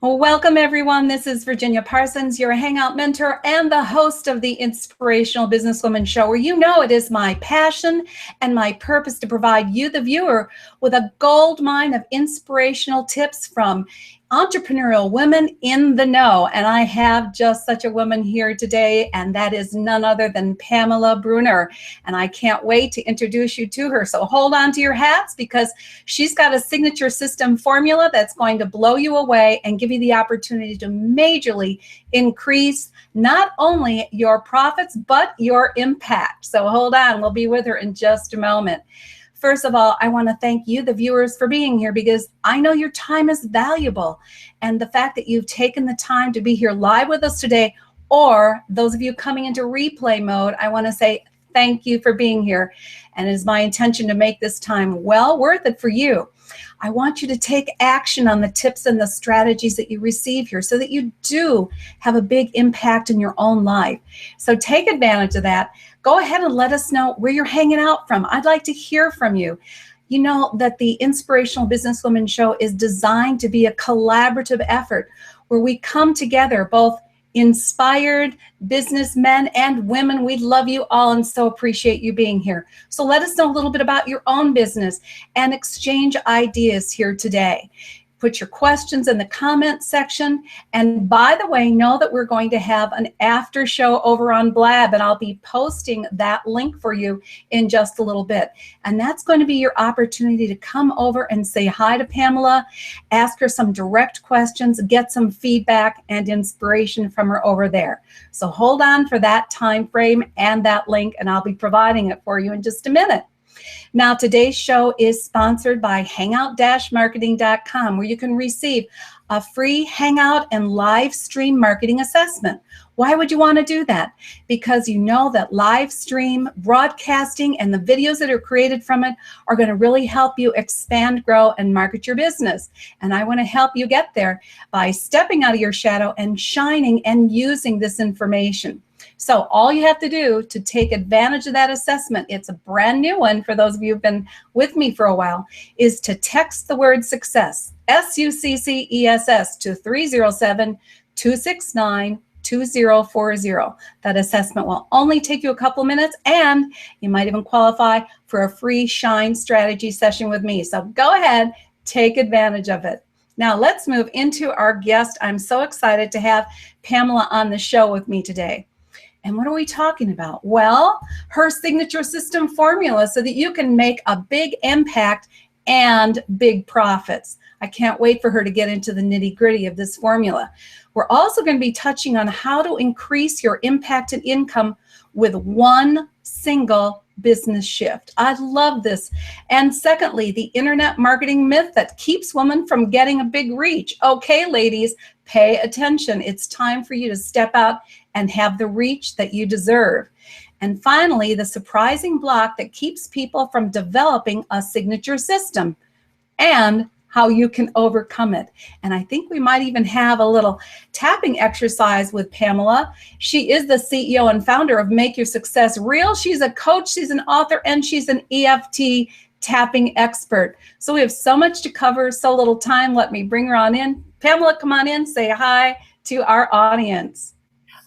Well, welcome everyone. This is Virginia Parsons, your Hangout mentor and the host of the Inspirational Business Women show, where you know it is my passion and my purpose to provide you, the viewer, with a gold mine of inspirational tips from entrepreneurial women in the know. And I have just such a woman here today, and that is none other than Pamela Bruner. And I can't wait to introduce you to her. So hold on to your hats, because she's got a signature system formula that's going to blow you away and give you the opportunity to majorly increase not only your profits, but your impact. So hold on, we'll be with her in just a moment. First of all, I want to thank you, the viewers, for being here, because I know your time is valuable. And the fact that you've taken the time to be here live with us today, or those of you coming into replay mode, I want to say thank you for being here. And it is my intention to make this time well worth it for you. I want you to take action on the tips and the strategies that you receive here, so that you do have a big impact in your own life. So take advantage of that. Go ahead and let us know where you're hanging out from. I'd like to hear from you. You know that the Inspirational Business Women show is designed to be a collaborative effort where we come together, both inspired businessmen and women. We love you all and so appreciate you being here. So let us know a little bit about your own business and exchange ideas here today. Put your questions in the comment section. And by the way, know that we're going to have an after show over on Blab, and I'll be posting that link for you in just a little bit. And that's going to be your opportunity to come over and say hi to Pamela, ask her some direct questions, get some feedback and inspiration from her over there. So hold on for that time frame and that link, and I'll be providing it for you in just a minute. Now, today's show is sponsored by hangout-marketing.com, where you can receive a free Hangout and live stream marketing assessment. Why would you want to do that? Because you know that live stream broadcasting and the videos that are created from it are going to really help you expand, grow, and market your business. And I want to help you get there by stepping out of your shadow and shining and using this information. So all you have to do to take advantage of that assessment, it's a brand new one for those of you who've been with me for a while, is to text the word success, SUCCESS, to 307-269-2040. That assessment will only take you a couple minutes, and you might even qualify for a free Shine strategy session with me. So go ahead, take advantage of it. Now let's move into our guest. I'm so excited to have Pamela on the show with me today. And what are we talking about? Well, her signature system formula so that you can make a big impact and big profits. I can't wait for her to get into the nitty-gritty of this formula. We're also going to be touching on how to increase your impact and income with one single business shift. I love this. And secondly, the internet marketing myth that keeps women from getting a big reach. Okay, ladies, pay attention. It's time for you to step out and have the reach that you deserve. And finally, the surprising block that keeps people from developing a signature system and how you can overcome it. And I think we might even have a little tapping exercise with Pamela. She is the CEO and founder of Make Your Success Real. She's a coach, she's an author, and she's an EFT tapping expert. So we have so much to cover, so little time. Let me bring her on in. Pamela, come on in, say hi to our audience.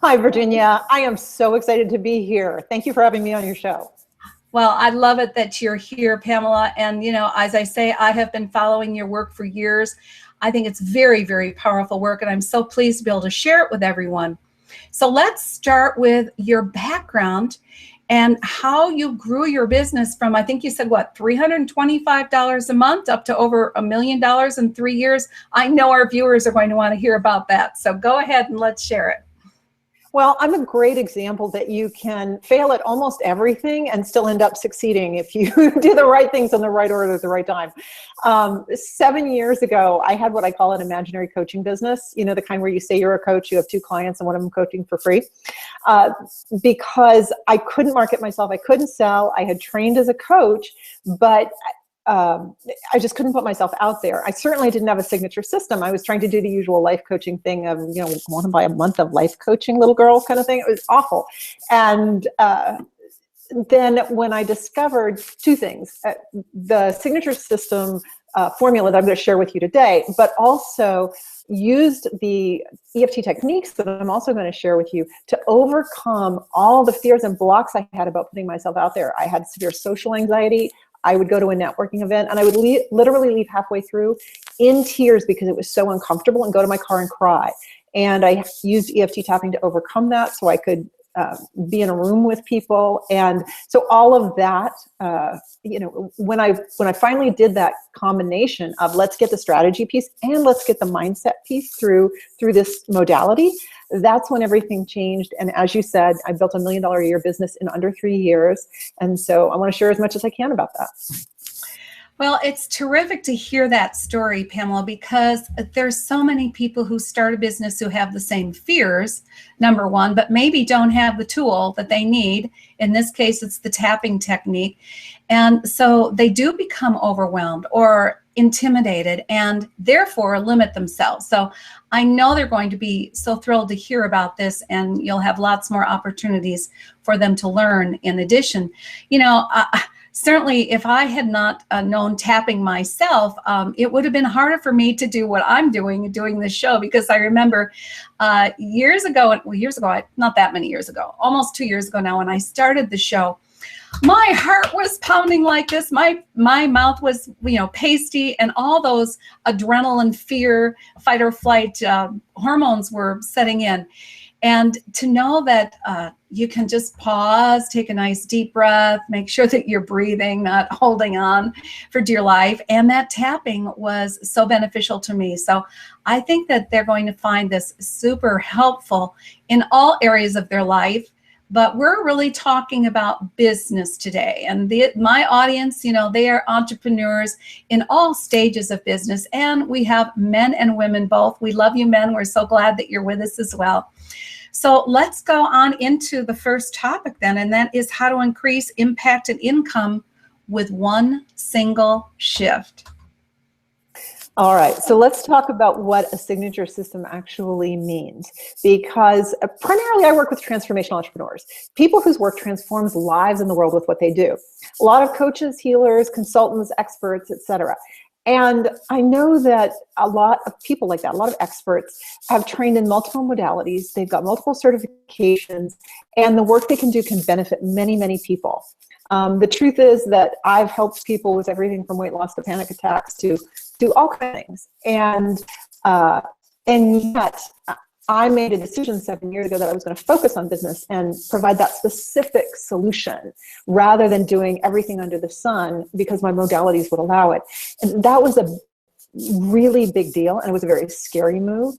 Hi, Virginia. I am so excited to be here. Thank you for having me on your show. Well, I love it that you're here, Pamela. And, you know, as I say, I have been following your work for years. I think it's very, very powerful work, and I'm so pleased to be able to share it with everyone. So let's start with your background and how you grew your business from, I think you said, what, $325 a month up to over $1 million in 3 years. I know our viewers are going to want to hear about that. So go ahead and let's share it. Well, I'm a great example that you can fail at almost everything and still end up succeeding if you do the right things in the right order at the right time. 7 years ago, I had what I call an imaginary coaching business. You know, the kind where you say you're a coach, you have 2 clients, and one of them coaching for free. Because I couldn't market myself, I couldn't sell. I had trained as a coach, but I just couldn't put myself out there. I certainly didn't have a signature system. I was trying to do the usual life coaching thing of, you know, want to buy a month of life coaching, little girl kind of thing. It was awful. And then when I discovered 2 things, the signature system formula that I'm going to share with you today, but also used the EFT techniques that I'm also going to share with you to overcome all the fears and blocks I had about putting myself out there. I had severe social anxiety. I would go to a networking event and I would literally leave halfway through in tears because it was so uncomfortable, and go to my car and cry. And I used EFT tapping to overcome that so I could be in a room with people. And so all of that, you know, when I finally did that combination of let's get the strategy piece and let's get the mindset piece through this modality, that's when everything changed. And as you said, I built $1 million a year business in under 3 years. And so I want to share as much as I can about that. Well, it's terrific to hear that story, Pamela, because there's so many people who start a business who have the same fears, number one, but maybe don't have the tool that they need. In this case, it's the tapping technique. And so they do become overwhelmed or intimidated and therefore limit themselves. So I know they're going to be so thrilled to hear about this, and you'll have lots more opportunities for them to learn in addition. You know, certainly, if I had not known tapping myself, it would have been harder for me to do what I'm doing this show, because I remember years ago, not that many years ago, almost 2 years ago now, when I started the show, my heart was pounding like this. My mouth was, you know, pasty, and all those adrenaline, fear, fight or flight hormones were setting in. And to know that you can just pause, take a nice deep breath, make sure that you're breathing, not holding on for dear life. And that tapping was so beneficial to me. So I think that they're going to find this super helpful in all areas of their life. But we're really talking about business today. And my audience, you know, they are entrepreneurs in all stages of business. And we have men and women both. We love you, men. We're so glad that you're with us as well. So let's go on into the first topic then, and that is how to increase impact and income with one single shift. All right, so let's talk about what a signature system actually means, because primarily I work with transformational entrepreneurs, people whose work transforms lives in the world with what they do. A lot of coaches, healers, consultants, experts, etc. And I know that a lot of people like that, a lot of experts, have trained in multiple modalities, they've got multiple certifications, and the work they can do can benefit many, many people. The truth is that I've helped people with everything from weight loss to panic attacks to all kinds of things. And yet I made a decision 7 years ago that I was going to focus on business and provide that specific solution rather than doing everything under the sun because my modalities would allow it. And that was a really big deal, and it was a very scary move.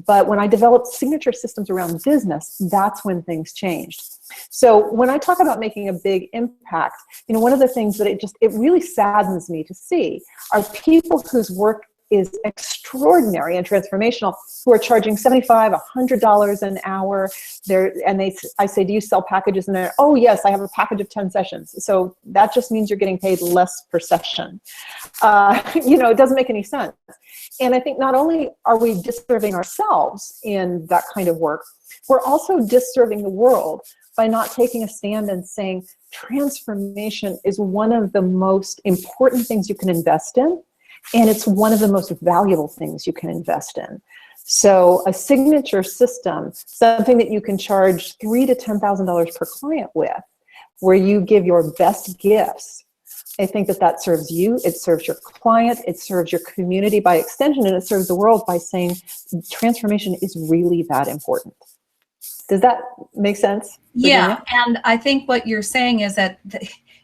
But when I developed signature systems around business, that's when things changed. So when I talk about making a big impact, you know, one of the things that it really saddens me to see are people whose work is extraordinary and transformational who are charging $75, $100 an hour. I say, do you sell packages? And they're, oh yes, I have a package of 10 sessions. So that just means you're getting paid less per session. It doesn't make any sense. And I think not only are we disserving ourselves in that kind of work, we're also disserving the world by not taking a stand and saying transformation is one of the most important things you can invest in, and it's one of the most valuable things you can invest in. So a signature system, something that you can charge $3,000 to $10,000 per client with, where you give your best gifts, I think that serves you, it serves your client, it serves your community by extension, and it serves the world by saying transformation is really that important. Does that make sense, Virginia? Yeah, and I think what you're saying is that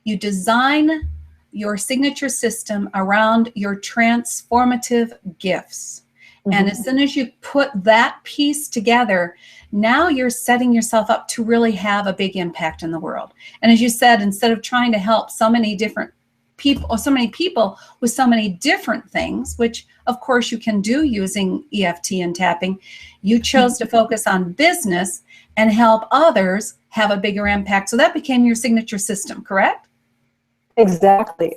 you design your signature system around your transformative gifts. Mm-hmm. And as soon as you put that piece together, now you're setting yourself up to really have a big impact in the world. And as you said, instead of trying to help so many different people, or so many people with so many different things, which of course you can do using EFT and tapping, you chose to focus on business and help others have a bigger impact. So that became your signature system, correct? Exactly.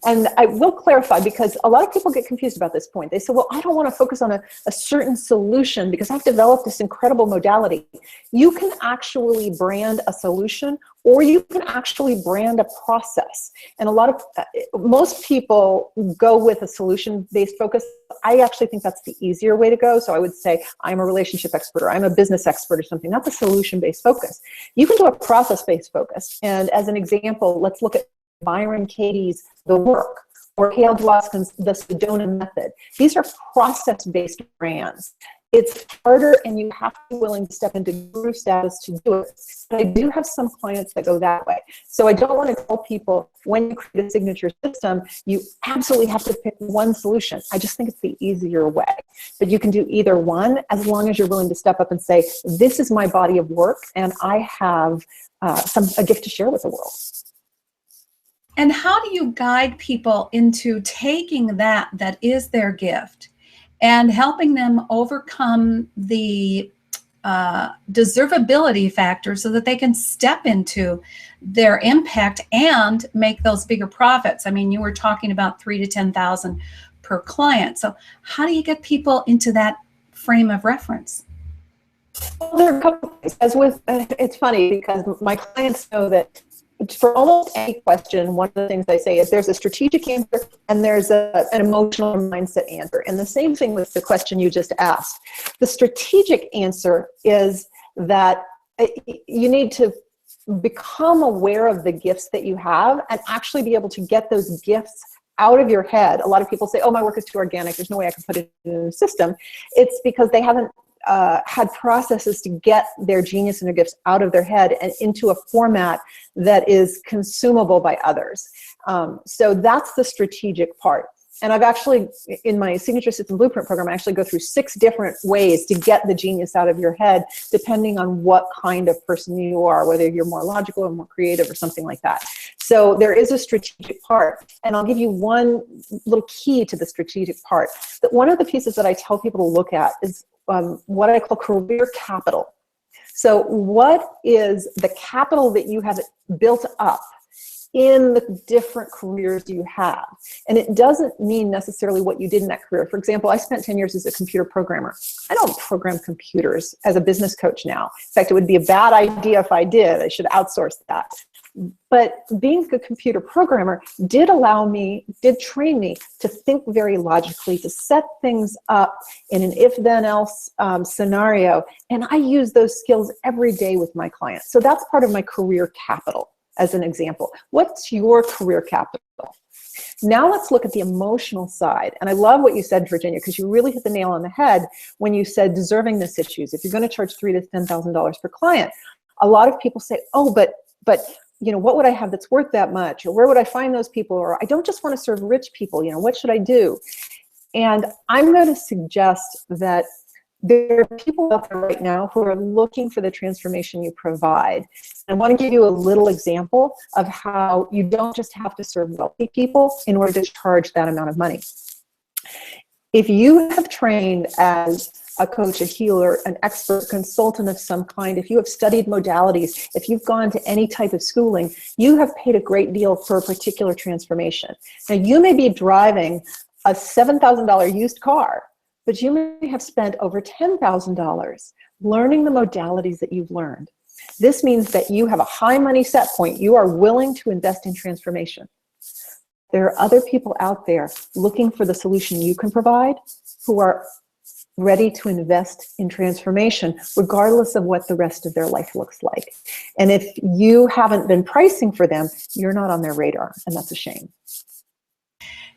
And I will clarify, because a lot of people get confused about this point. They say, well, I don't want to focus on a certain solution because I've developed this incredible modality. You can actually brand a solution, or you can actually brand a process. And most people go with a solution-based focus. I actually think that's the easier way to go. So I would say I'm a relationship expert, or I'm a business expert or something. That's a solution-based focus. You can do a process-based focus. And as an example, let's look at Byron Katie's The Work, or Hale Dwoskins' The Sedona Method. These are process-based brands. It's harder, and you have to be willing to step into guru status to do it. But I do have some clients that go that way. So I don't want to tell people when you create a signature system, you absolutely have to pick one solution. I just think it's the easier way. But you can do either one, as long as you're willing to step up and say, this is my body of work, and I have a gift to share with the world. And how do you guide people into taking that is their gift and helping them overcome the deservability factor so that they can step into their impact and make those bigger profits? I mean, you were talking about $3,000 to $10,000 per client. So how do you get people into that frame of reference? Well, there are a couple of things. It's funny because my clients know that for almost any question, one of the things I say is there's a strategic answer and there's an emotional mindset answer. And the same thing with the question you just asked. The strategic answer is that you need to become aware of the gifts that you have and actually be able to get those gifts out of your head. A lot of people say, oh, my work is too organic. There's no way I can put it in a system. It's because they haven't had processes to get their genius and their gifts out of their head and into a format that is consumable by others. So that's the strategic part. And I've actually, in my Signature System Blueprint program, I actually go through 6 different ways to get the genius out of your head, depending on what kind of person you are, whether you're more logical or more creative or something like that. So there is a strategic part. And I'll give you one little key to the strategic part. That one of the pieces that I tell people to look at is what I call career capital. So what is the capital that you have built up in the different careers you have? And it doesn't mean necessarily what you did in that career. For example, I spent 10 years as a computer programmer. I don't program computers as a business coach now. In fact, it would be a bad idea if I did. I should outsource that. But being a computer programmer did train me to think very logically, to set things up in an if-then-else scenario. And I use those skills every day with my clients. So that's part of my career capital, as an example. What's your career capital? Now let's look at the emotional side. And I love what you said, Virginia, because you really hit the nail on the head when you said deservingness issues. If you're going to charge $3,000 to $10,000 per client, a lot of people say, oh, but what would I have that's worth that much? Or where would I find those people? Or I don't just want to serve rich people, what should I do? And I'm going to suggest that there are people out there right now who are looking for the transformation you provide. I want to give you a little example of how you don't just have to serve wealthy people in order to charge that amount of money. If you have trained as a coach, a healer, an expert, consultant of some kind, if you have studied modalities, if you've gone to any type of schooling, you have paid a great deal for a particular transformation. Now, you may be driving a $7,000 used car, but you may have spent over $10,000 learning the modalities that you've learned. This means that you have a high money set point. You are willing to invest in transformation. There are other people out there looking for the solution you can provide who are ready to invest in transformation, regardless of what the rest of their life looks like. And if you haven't been pricing for them, you're not on their radar, and that's a shame.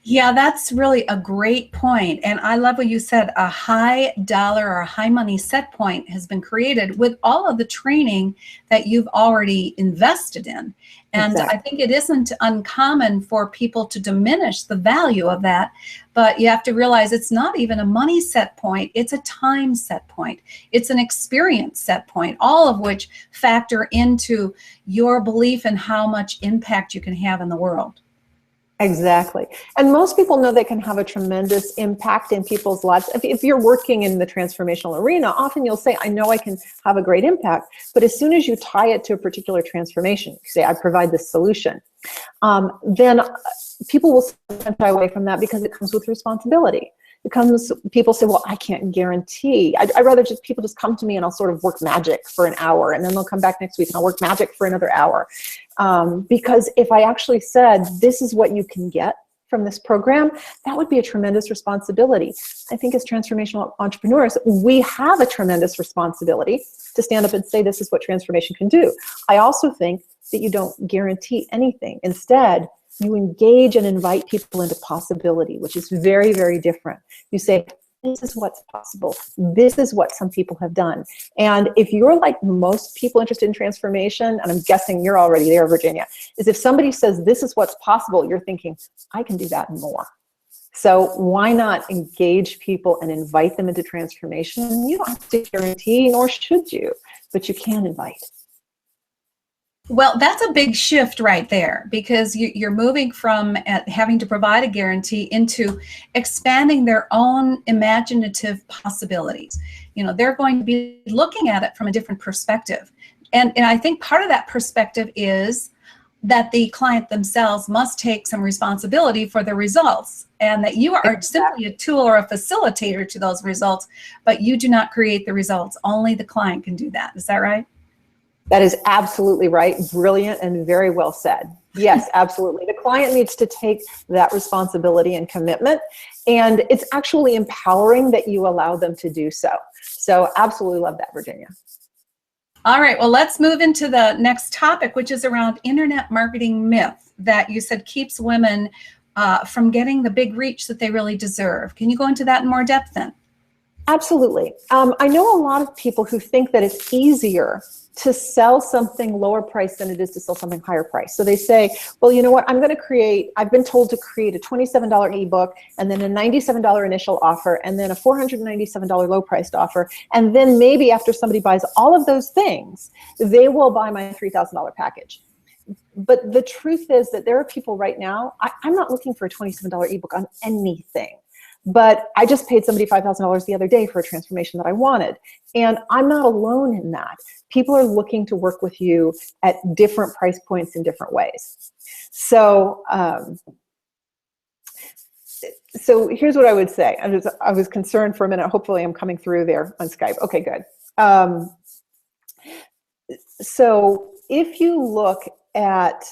Yeah, that's really a great point. And I love what you said, a high dollar or high money set point has been created with all of the training that you've already invested in. And Exactly. I think it isn't uncommon for people to diminish the value of that, but you have to realize it's not even a money set point, it's a time set point. It's an experience set point, all of which factor into your belief in how much impact you can have in the world. Exactly. And most people know they can have a tremendous impact in people's lives. If you're working in the transformational arena, often you'll say, I know I can have a great impact. But as soon as you tie it to a particular transformation, say, I provide this solution, then people will sometimes shy away from that because it comes with responsibility. People say, well, I can't guarantee. I'd rather people just come to me and I'll sort of work magic for an hour, and then they'll come back next week and I'll work magic for another hour. Because if I actually said, this is what you can get from this program, that would be a tremendous responsibility. I think as transformational entrepreneurs, we have a tremendous responsibility to stand up and say, this is what transformation can do. I also think that you don't guarantee anything. Instead, you engage and invite people into possibility, which is very, very different. You say, this is what's possible. This is what some people have done. And if you're like most people interested in transformation, and I'm guessing you're already there, Virginia, is if somebody says, this is what's possible, you're thinking, I can do that and more. So why not engage people and invite them into transformation? You don't have to guarantee, nor should you, but you can invite. Well, that's a big shift right there, because you're moving from having to provide a guarantee into expanding their own imaginative possibilities. You know, they're going to be looking at it from a different perspective. And I think part of that perspective is that the client themselves must take some responsibility for the results, and that you are simply a tool or a facilitator to those results, but you do not create the results. Only the client can do that. Is that right? That is absolutely right. Brilliant and very well said. Yes, absolutely. The client needs to take that responsibility and commitment, and it's actually empowering that you allow them to do so. So absolutely love that, Virginia. All right, well, let's move into the next topic, which is around internet marketing myth that you said keeps women from getting the big reach that they really deserve. Can you go into that in more depth then? Absolutely. I know a lot of people who think that it's easier to sell something lower price than it is to sell something higher price. So they say, well, you know what, I've been told to create a $27 ebook, and then a $97 initial offer, and then a $497 low priced offer. And then maybe after somebody buys all of those things, they will buy my $3,000 package. But the truth is that there are people right now, I'm not looking for a $27 ebook on anything. But I just paid somebody $5,000 the other day for a transformation that I wanted. And I'm not alone in that. People are looking to work with you at different price points in different ways. So, so here's what I would say. I was concerned for a minute. Hopefully I'm coming through there on Skype. Okay, good. So if you look at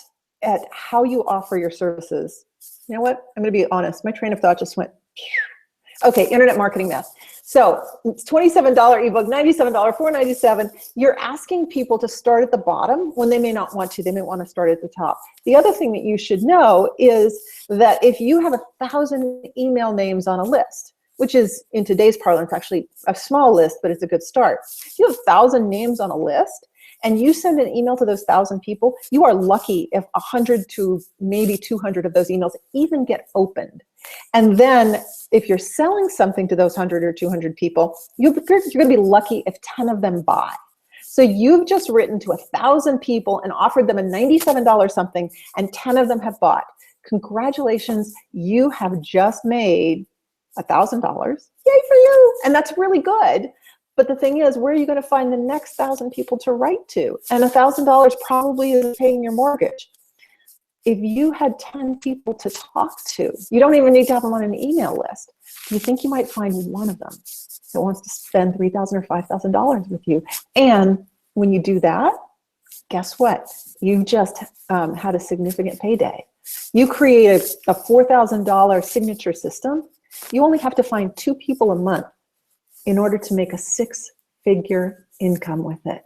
how you offer your services, you know what? I'm going to be honest. My train of thought just went. Okay, internet marketing myth. So it's $27 ebook, $97, $497. You're asking people to start at the bottom when they may not want to. They may want to start at the top. The other thing that you should know is that if you have 1,000 email names on a list, which is in today's parlance actually a small list, but it's a good start. If you have 1,000 names on a list, and you send an email to those 1,000 people, you are lucky if 100 to maybe 200 of those emails even get opened. And then if you're selling something to those 100 or 200 people, you're going to be lucky if 10 of them buy. So you've just written to 1,000 people and offered them a $97 something, and 10 of them have bought. Congratulations, you have just made $1,000. Yay for you. And that's really good. But the thing is, where are you going to find the next 1,000 people to write to? And $1,000 probably isn't paying your mortgage. If you had 10 people to talk to, you don't even need to have them on an email list. You think you might find one of them that wants to spend $3,000 or $5,000 with you. And when you do that, guess what? You just had a significant payday. You create a $4,000 signature system. You only have to find 2 people a month in order to make a 6-figure income with it.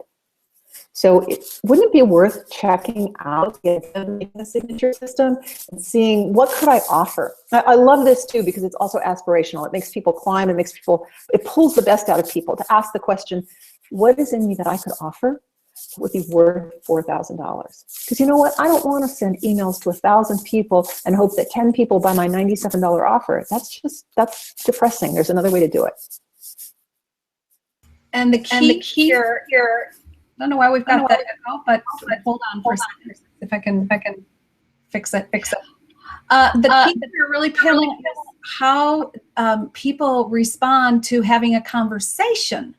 So wouldn't it be worth checking out the signature system and seeing what could I offer? I love this too because it's also aspirational. It makes people climb. It pulls the best out of people to ask the question, what is in me that I could offer that would be worth $4,000? Because you know what? I don't want to send emails to 1,000 people and hope that 10 people buy my $97 offer. That's depressing. There's another way to do it. And the key here, I don't know why we've got that echo, but hold on for a second, if I can fix it. The key that we're really paying is how people respond to having a conversation.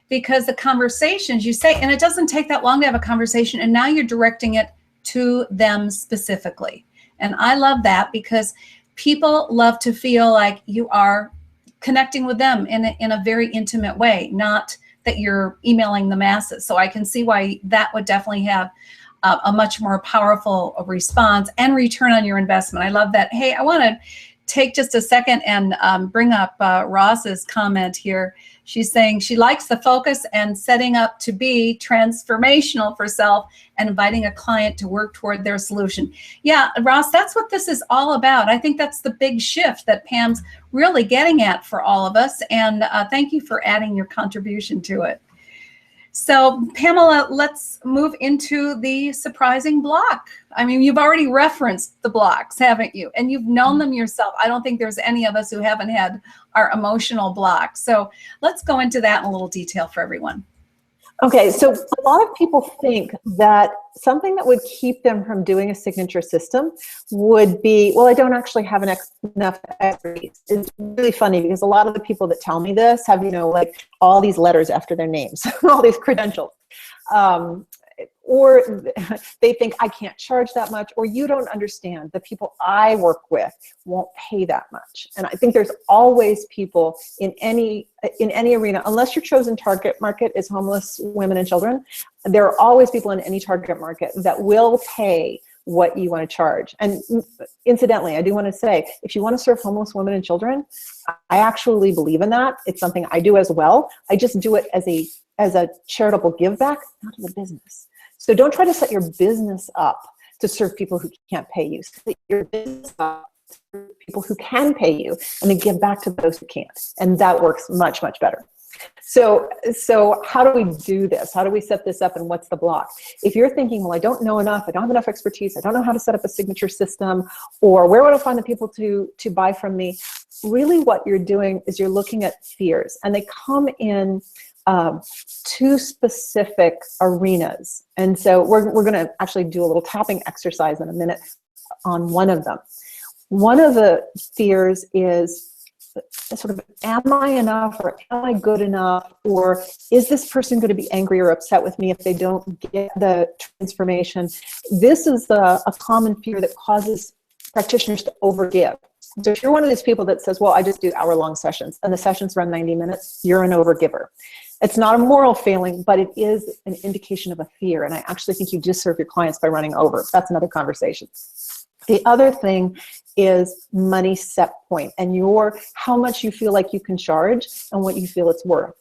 Because the conversations you say, and it doesn't take that long to have a conversation, and now you're directing it to them specifically. And I love that because people love to feel like you are connecting with them in a very intimate way, not that you're emailing the masses. So I can see why that would definitely have a much more powerful response and return on your investment. I love that. Hey, I want to take just a second and bring up Ross's comment here. She's saying she likes the focus and setting up to be transformational for self and inviting a client to work toward their solution. Yeah, Ross, that's what this is all about. I think that's the big shift that Pam's really getting at for all of us. And thank you for adding your contribution to it. So Pamela, let's move into the surprising block. I mean, you've already referenced the blocks, haven't you? And you've known them yourself. I don't think there's any of us who haven't had our emotional blocks. So let's go into that in a little detail for everyone. Okay, so a lot of people think that something that would keep them from doing a signature system would be, well, I don't actually have enough expertise. It's really funny because a lot of the people that tell me this have, like all these letters after their names, all these credentials. Or they think I can't charge that much, or you don't understand. The people I work with won't pay that much. And I think there's always people in any arena, unless your chosen target market is homeless women and children, there are always people in any target market that will pay what you want to charge. And incidentally, I do want to say, if you want to serve homeless women and children, I actually believe in that. It's something I do as well. I just do it as a charitable give back, not as a business. So don't try to set your business up to serve people who can't pay you. Set your business up to serve people who can pay you and then give back to those who can't. And that works much, much better. So how do we do this? How do we set this up and what's the block? If you're thinking, well, I don't know enough, I don't have enough expertise, I don't know how to set up a signature system, or where would I find the people to buy from me? Really what you're doing is you're looking at fears, and they come in 2 specific arenas. And so we're going to actually do a little tapping exercise in a minute on one of them. One of the fears is sort of, am I enough, or am I good enough, or is this person going to be angry or upset with me if they don't get the transformation? This is a common fear that causes practitioners to overgive. So if you're one of these people that says, well, I just do hour-long sessions and the sessions run 90 minutes, you're an overgiver. It's not a moral failing, but it is an indication of a fear. And I actually think you just serve your clients by running over. That's another conversation. The other thing is money set point and how much you feel like you can charge and what you feel it's worth.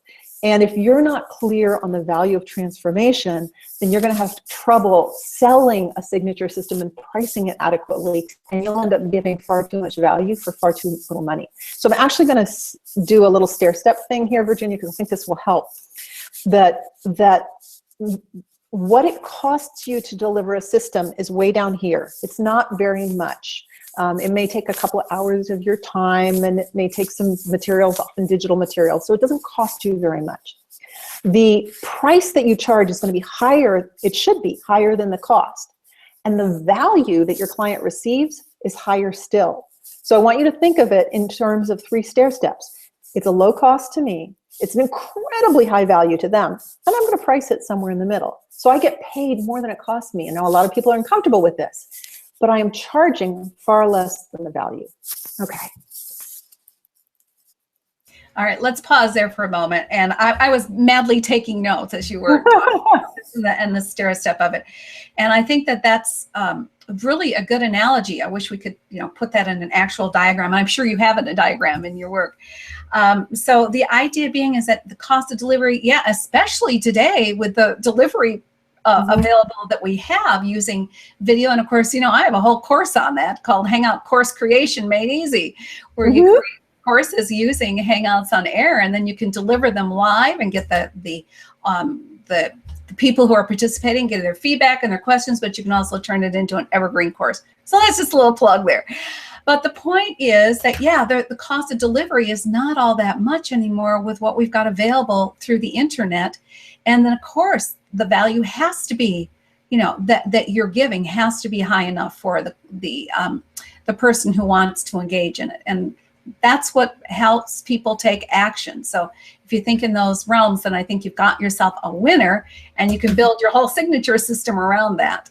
And if you're not clear on the value of transformation, then you're going to have trouble selling a signature system and pricing it adequately, and you'll end up giving far too much value for far too little money. So I'm actually going to do a little stair-step thing here, Virginia, because I think this will help. That what it costs you to deliver a system is way down here. It's not very much. It may take a couple of hours of your time, and it may take some materials, often digital materials, so it doesn't cost you very much. The price that you charge is going to be higher, it should be higher than the cost. And the value that your client receives is higher still. So I want you to think of it in terms of 3 stair steps. It's a low cost to me. It's an incredibly high value to them. And I'm going to price it somewhere in the middle. So I get paid more than it costs me. And now a lot of people are uncomfortable with this, but I am charging far less than the value. Okay. All right, let's pause there for a moment. And I was madly taking notes as you were talking about this and the stair step of it. And I think that that's really a good analogy. I wish we could, put that in an actual diagram. I'm sure you have it in a diagram in your work. So the idea being is that the cost of delivery, especially today with the delivery available that we have using video. And of course, I have a whole course on that called Hangout Course Creation Made Easy, where you create courses using Hangouts on air, and then you can deliver them live and get the people who are participating, get their feedback and their questions, but you can also turn it into an evergreen course. So that's just a little plug there. But the point is that, the cost of delivery is not all that much anymore with what we've got available through the internet. And then, of course, the value has to be, that you're giving has to be high enough for the person who wants to engage in it. And that's what helps people take action. So if you think in those realms, then I think you've got yourself a winner, and you can build your whole signature system around that.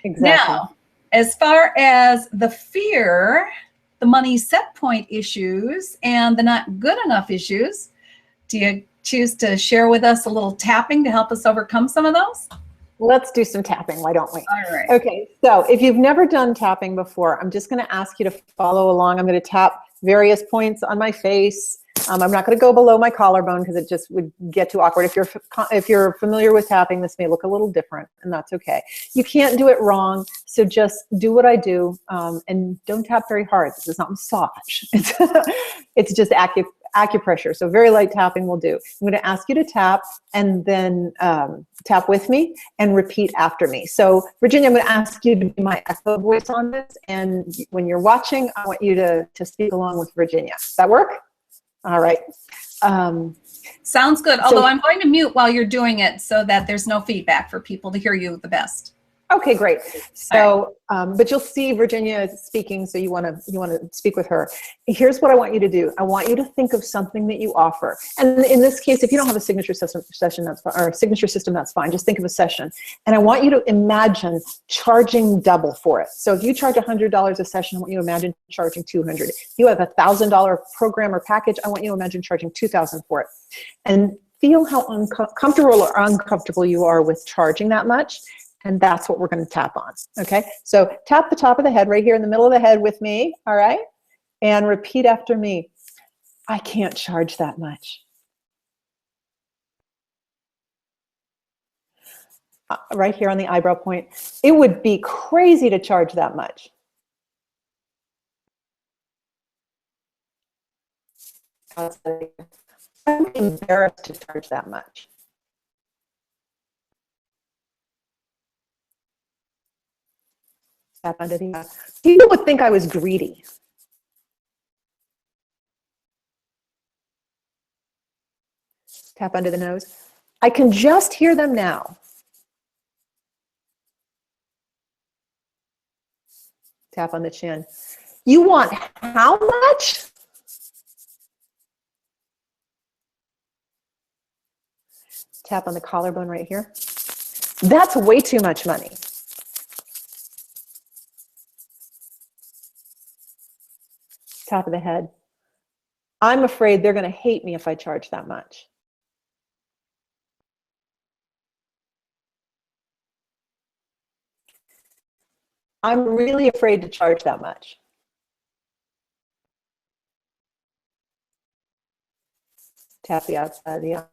Exactly. Now, as far as the fear, the money set point issues, and the not good enough issues, do you choose to share with us a little tapping to help us overcome some of those? Let's do some tapping, why don't we? All right. Okay, so if you've never done tapping before, I'm just going to ask you to follow along. I'm going to tap various points on my face. I'm not going to go below my collarbone because it just would get too awkward. If you're familiar with tapping, this may look a little different, and that's okay. You can't do it wrong, so just do what I do, and don't tap very hard. This is not massage. It's just acupressure. So very light tapping will do. I'm going to ask you to tap, and then tap with me and repeat after me. So Virginia, I'm going to ask you to be my echo voice on this, and when you're watching, I want you to speak along with Virginia. Does that work? All right. Sounds good. Although I'm going to mute while you're doing it so that there's no feedback for people to hear you the best. Okay, great. So, but you'll see Virginia speaking, so you want to speak with her. Here's what I want you to do. I want you to think of something that you offer. And in this case, if you don't have a signature system, that's fine. Just think of a session. And I want you to imagine charging double for it. So if you charge $100 a session, I want you to imagine charging $200. If you have a $1,000 program or package, I want you to imagine charging $2,000 for it. And feel how comfortable or uncomfortable you are with charging that much. And that's what we're going to tap on. Okay, so tap the top of the head right here in the middle of the head with me. All right, and repeat after me. I can't charge that much. Right here on the eyebrow point. It would be crazy to charge that much. I'm embarrassed to charge that much. Tap under the eye. People would think I was greedy. Tap under the nose. I can just hear them now. Tap on the chin. You want how much? Tap on the collarbone right here. That's way too much money. Top of the head. I'm afraid they're going to hate me if I charge that much. I'm really afraid to charge that much. Tap the outside of the eye.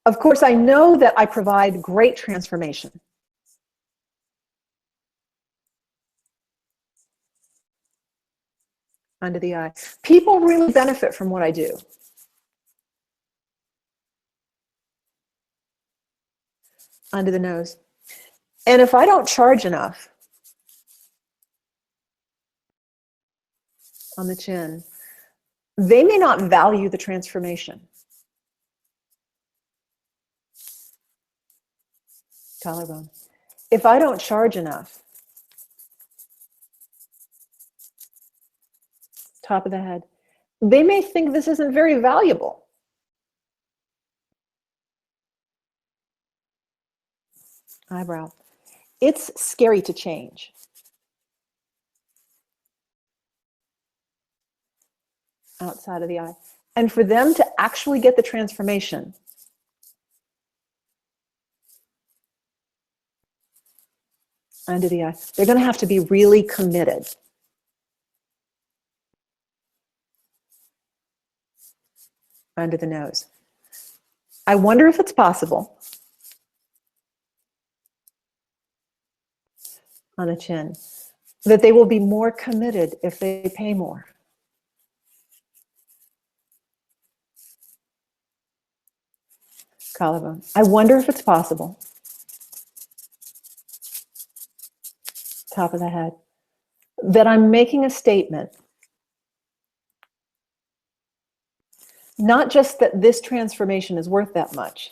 Of course, I know that I provide great transformation. Under the eye. People really benefit from what I do. Under the nose. And if I don't charge enough, on the chin, they may not value the transformation. Collarbone. If I don't charge enough, top of the head. They may think this isn't very valuable. Eyebrow. It's scary to change. Outside of the eye. And for them to actually get the transformation, under the eye, they're going to have to be really committed. Under the nose. I wonder if it's possible. On the chin. That they will be more committed if they pay more. Collarbone. I wonder if it's possible. Top of the head. That I'm making a statement. Not just that this transformation is worth that much.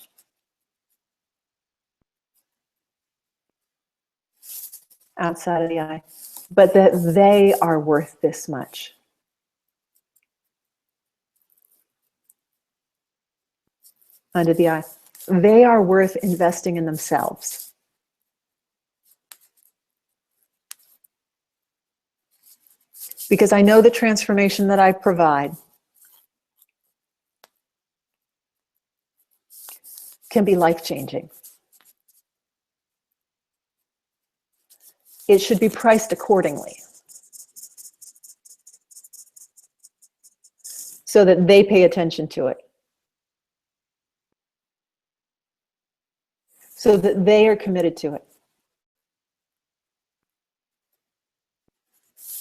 Outside of the eye. But that they are worth this much. Under the eye. They are worth investing in themselves. Because I know the transformation that I provide can be life-changing. It should be priced accordingly so that they pay attention to it. So that they are committed to it.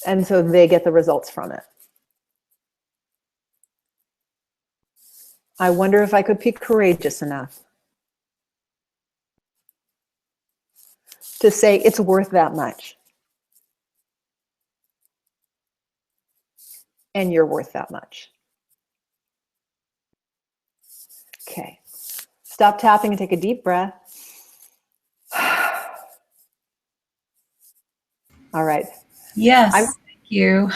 And so they get the results from it. I wonder if I could be courageous enough to say it's worth that much. And you're worth that much. Okay. Stop tapping and take a deep breath. All right. Yes, thank you.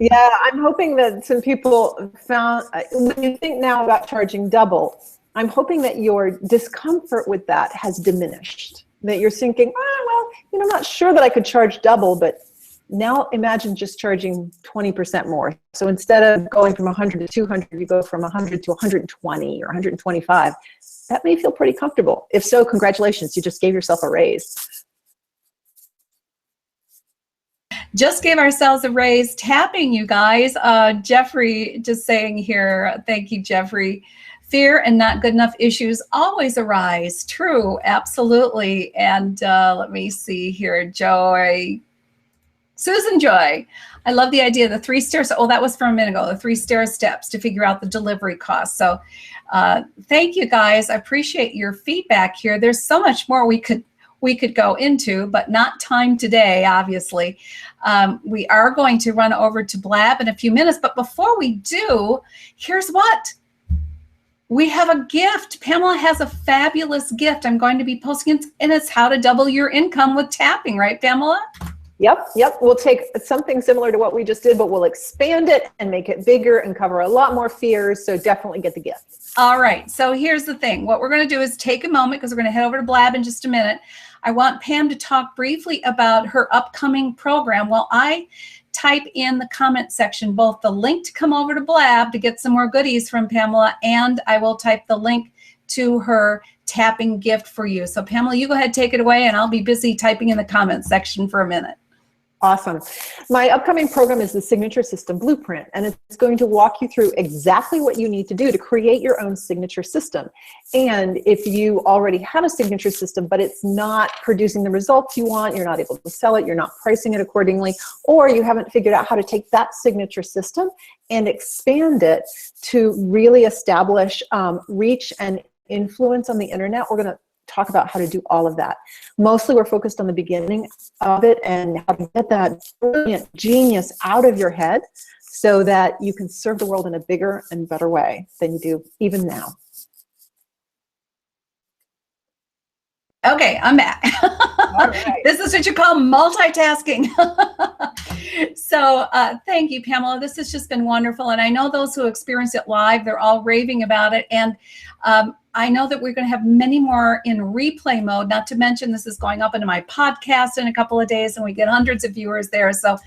Yeah, I'm hoping that some people found, when you think now about charging double, I'm hoping that your discomfort with that has diminished. That you're thinking, oh, well, I'm not sure that I could charge double, but now imagine just charging 20% more. So instead of going from 100 to 200, you go from 100 to 120 or 125. That may feel pretty comfortable. If so, congratulations, you just gave yourself a raise. Just gave ourselves a raise. Tapping, you guys. Jeffrey just saying here, thank you, Jeffrey. Fear and not good enough issues always arise. True, absolutely. And let me see here, Joy. Susan Joy, I love the idea of the 3 stairs. Oh, that was from a minute ago, the 3 stair steps to figure out the delivery cost. So thank you, guys. I appreciate your feedback here. There's so much more we could go into, but not time today, obviously. We are going to run over to Blab in a few minutes, but before we do, here's what. We have a gift. Pamela has a fabulous gift I'm going to be posting, and it's how to double your income with tapping, right, Pamela? Yep. We'll take something similar to what we just did, but we'll expand it and make it bigger and cover a lot more fears, so definitely get the gift. All right, so here's the thing. What we're going to do is take a moment, because we're going to head over to Blab in just a minute. I want Pam to talk briefly about her upcoming program while I type in the comment section both the link to come over to Blab to get some more goodies from Pamela, and I will type the link to her tapping gift for you. So Pamela, you go ahead, take it away, and I'll be busy typing in the comment section for a minute. Awesome. My upcoming program is the Signature System Blueprint, and it's going to walk you through exactly what you need to do to create your own signature system. And if you already have a signature system, but it's not producing the results you want, you're not able to sell it, you're not pricing it accordingly, or you haven't figured out how to take that signature system and expand it to really establish reach and influence on the internet, we're going to talk about how to do all of that. Mostly we're focused on the beginning of it and how to get that brilliant genius out of your head so that you can serve the world in a bigger and better way than you do even now. Okay, I'm back. All right. This is what you call multitasking. So thank you, Pamela. This has just been wonderful. And I know those who experience it live, they're all raving about it. And I know that we're going to have many more in replay mode, not to mention this is going up into my podcast in a couple of days and we get hundreds of viewers there. So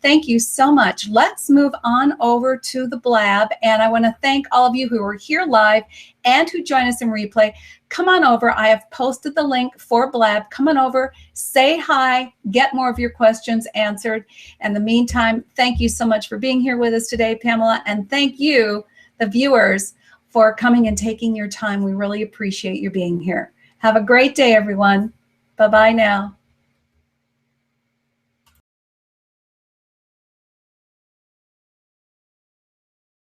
thank you so much. Let's move on over to the Blab. And I want to thank all of you who are here live and who join us in replay. Come on over. I have posted the link for Blab. Come on over, say hi, get more of your questions answered. In the meantime, thank you so much for being here with us today, Pamela. And thank you, the viewers, for coming and taking your time. We really appreciate you being here. Have a great day, everyone. Bye-bye now.